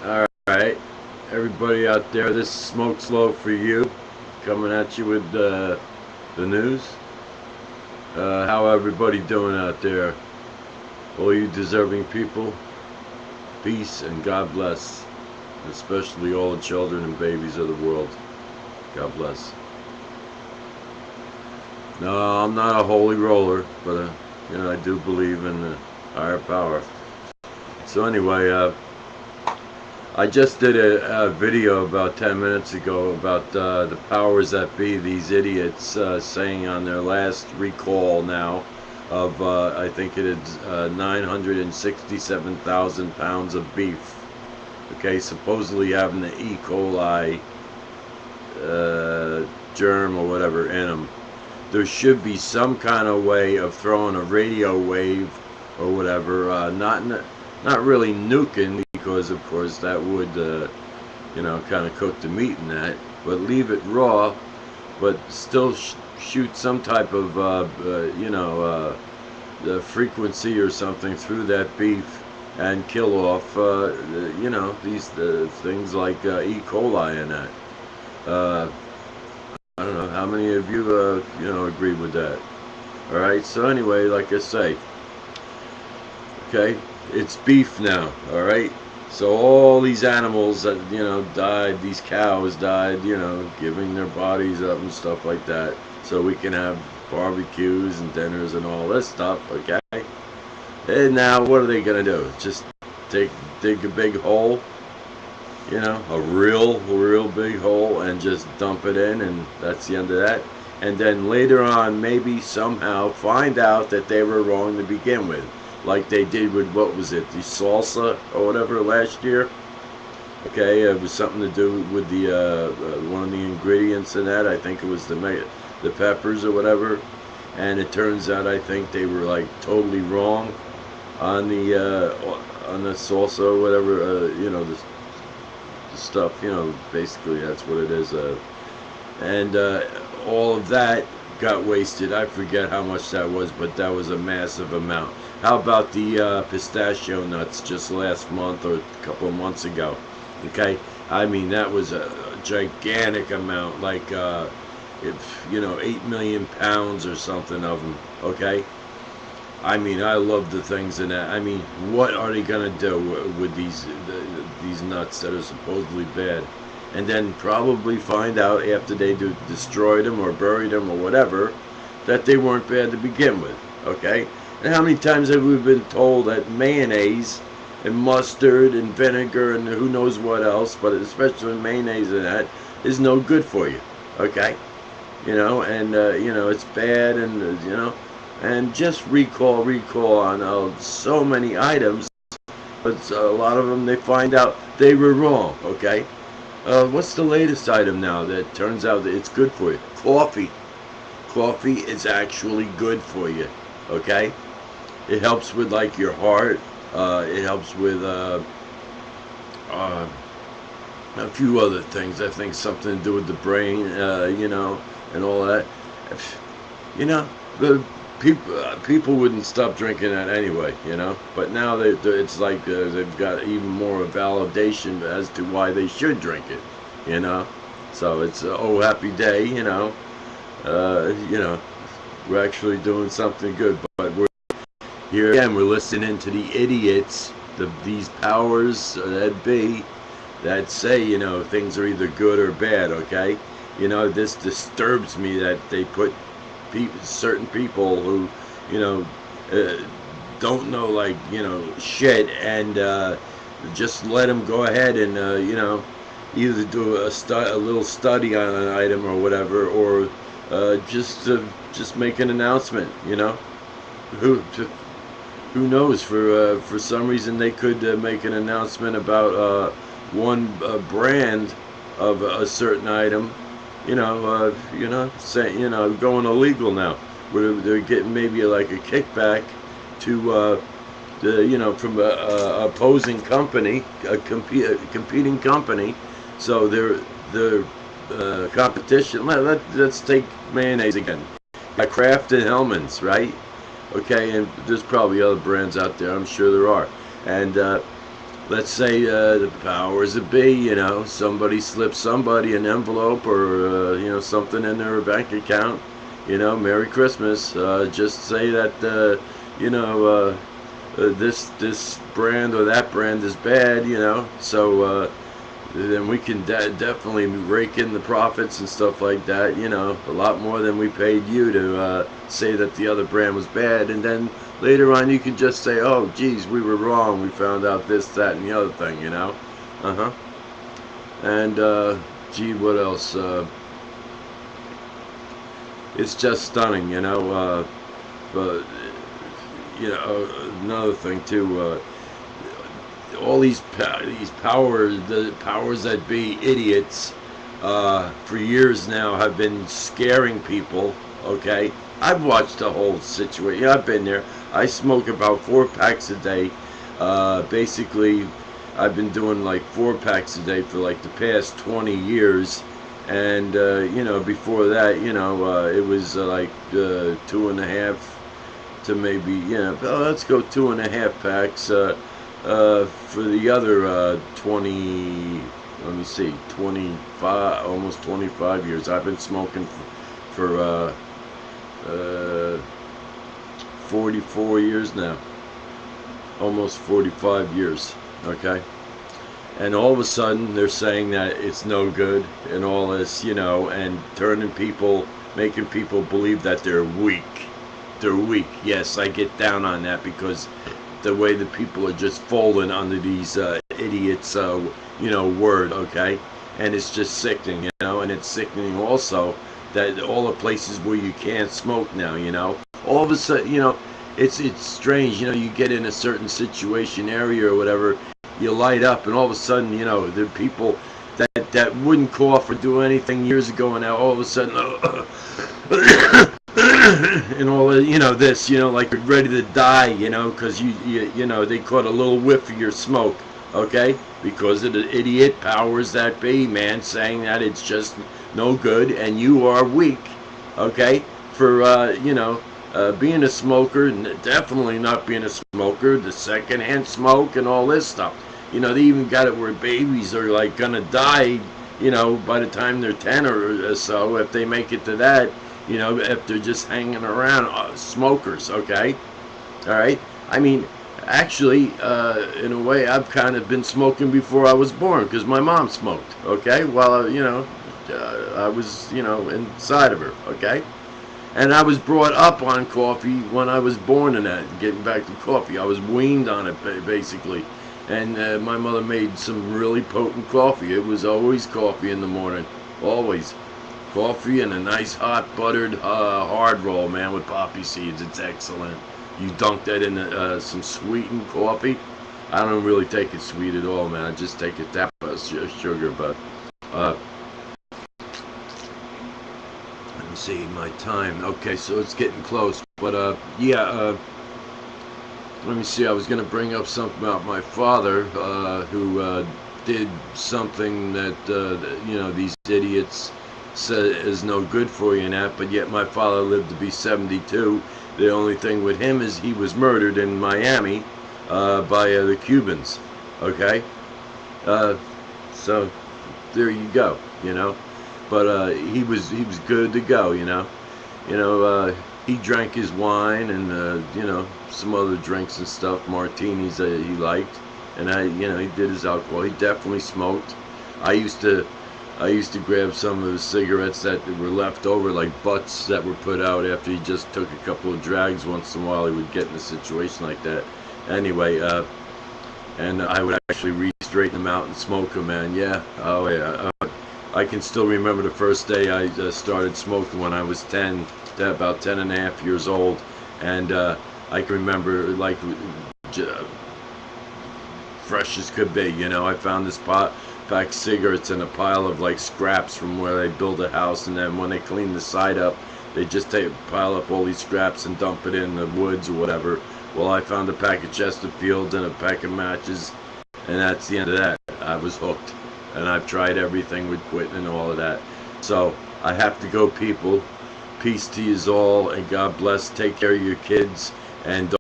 Alright, everybody out there, this is Smoke Slow for you, coming at you with the news. How everybody doing out there? All you deserving people, peace and God bless, especially all the children and babies of the world. God bless. No, I'm not a holy roller, but I do believe in the higher power. So anyway, I just did a video about 10 minutes ago about the powers that be, these idiots saying on their last recall now of, I think it is 967,000 pounds of beef. Okay, supposedly having the ECOLI germ or whatever in them. There should be some kind of way of throwing a radio wave or whatever, not really nuking, because of course that would kind of cook the meat in that, but leave it raw, but still shoot some type of the frequency or something through that beef and kill off these things like E. coli and that. I don't know how many of you agree with that. All right, so anyway, like I say, okay, it's beef now. All right, so all these animals that died, these cows died, giving their bodies up and stuff like that, so we can have barbecues and dinners and all this stuff. Okay, and now what are they gonna do? Just dig a big hole, a real big hole, and just dump it in, and that's the end of that. And then later on, maybe somehow find out that they were wrong to begin with, like they did with, what was it, the salsa or whatever last year. Okay, it was something to do with the one of the ingredients in that. I think it was the peppers or whatever, and it turns out I think they were like totally wrong on the salsa or whatever. The stuff. Basically that's what it is. And all of that got wasted. I forget how much that was, but that was a massive amount. How about the pistachio nuts just last month or a couple of months ago? Okay, I mean that was a gigantic amount, like 8 million pounds or something of them. Okay, I mean, I love the things in that. I mean, what are they gonna do with these nuts that are supposedly bad? And then probably find out after they destroyed them or buried them or whatever that they weren't bad to begin with. Okay? And how many times have we been told that mayonnaise and mustard and vinegar and who knows what else, but especially mayonnaise and that, is no good for you? Okay? It's bad, and and just recall on so many items, but a lot of them they find out they were wrong. Okay, what's the latest item now that turns out that it's good for you? Coffee is actually good for you. Okay, it helps with like your heart, it helps with a few other things. I think something to do with the brain, and all that. The people wouldn't stop drinking that anyway, but now it's like they've got even more validation as to why they should drink it, so it's oh happy day, we're actually doing something good. But we're here again, we're listening to the idiots, these powers that be, that say things are either good or bad. Okay, this disturbs me that they put certain people who don't know like shit, and just let them go ahead and either do a little study on an item or whatever, or just make an announcement. Who knows, for some reason they could make an announcement about one brand of a certain item, saying, going illegal now, where they're getting maybe like a kickback to from a opposing company, a competing company. So their competition. Let's take mayonnaise again. Kraft and Hellmann's, right? Okay, and there's probably other brands out there. I'm sure there are. And let's say the powers that be, you know, somebody slips somebody an envelope or you know, something in their bank account, you know, Merry Christmas. Just say that you know, this brand or that brand is bad, you know, so then we can definitely rake in the profits and stuff like that, you know, a lot more than we paid you to say that the other brand was bad. And then later on you can just say, oh geez, we were wrong, we found out this, that, and the other thing, you know. And gee, what else? It's just stunning, you know. But you know, another thing too, all these powers, the powers that be idiots, for years now have been scaring people. Okay, I've watched the whole situation. I've been there. I smoke about 4 packs a day. Basically, I've been doing like 4 packs a day for like the past 20 years. And you know, before that, you know, it was like 2.5 to maybe, yeah, well, let's go 2.5 packs for the other 20, let me see, 25, almost 25 years. I've been smoking for 44 years now, almost 45 years. Okay, and all of a sudden they're saying that it's no good and all this, you know, and turning people, making people believe that they're weak. They're weak. Yes, I get down on that, because the way that people are just falling under these idiots, you know, word. Okay, and it's just sickening, you know. And it's sickening also that all the places where you can't smoke now, you know, all of a sudden, you know, it's strange, you know, you get in a certain situation, area or whatever, you light up, and all of a sudden, you know, the people that wouldn't cough or do anything years ago, and now all of a sudden and all the, you know, this, you know, like you're ready to die, you know, because you know, they caught a little whiff of your smoke. Okay, because of the idiot powers that be, man, saying that it's just no good and you are weak. Okay, for you know, being a smoker, definitely not being a smoker, the secondhand smoke and all this stuff. You know, they even got it where babies are like gonna die, you know, by the time they're 10 or so, if they make it to that, you know, if they're just hanging around, smokers. Okay, all right. I mean, actually, in a way, I've kind of been smoking before I was born, because my mom smoked. Okay, while you know, I was, you know, inside of her. Okay, and I was brought up on coffee when I was born, and that, getting back to coffee, I was weaned on it basically. And my mother made some really potent coffee. It was always coffee in the morning, always. Coffee and a nice hot buttered hard roll, man, with poppy seeds. It's excellent. You dunk that in some sweetened coffee. I don't really take it sweet at all, man. I just take a tap of sugar. But let me see my time. Okay, so it's getting close. But yeah, let me see. I was gonna bring up something about my father, who did something that you know, these idiots said is no good for you and that, but yet my father lived to be 72. The only thing with him is he was murdered in Miami by the Cubans. Okay, so there you go, you know. But he was good to go, you know. He drank his wine and you know, some other drinks and stuff, martinis that he liked, and you know, he did his alcohol. He definitely smoked. I used to grab some of the cigarettes that were left over, like butts that were put out after he just took a couple of drags. Once in a while he would get in a situation like that. Anyway, and I would actually re-straighten them out and smoke them, man. Yeah, oh yeah. I can still remember the first day I started smoking when I was 10, about 10 and a half years old. And I can remember, like, fresh as could be, you know. I found this pack of cigarettes in a pile of like scraps from where they build a house, and then when they clean the side up, they just pile up all these scraps and dump it in the woods or whatever. Well, I found a pack of Chesterfields and a pack of matches, and that's the end of that. I was hooked, and I've tried everything with quitting and all of that. So I have to go, people. Peace to you all, and God bless. Take care of your kids, and don't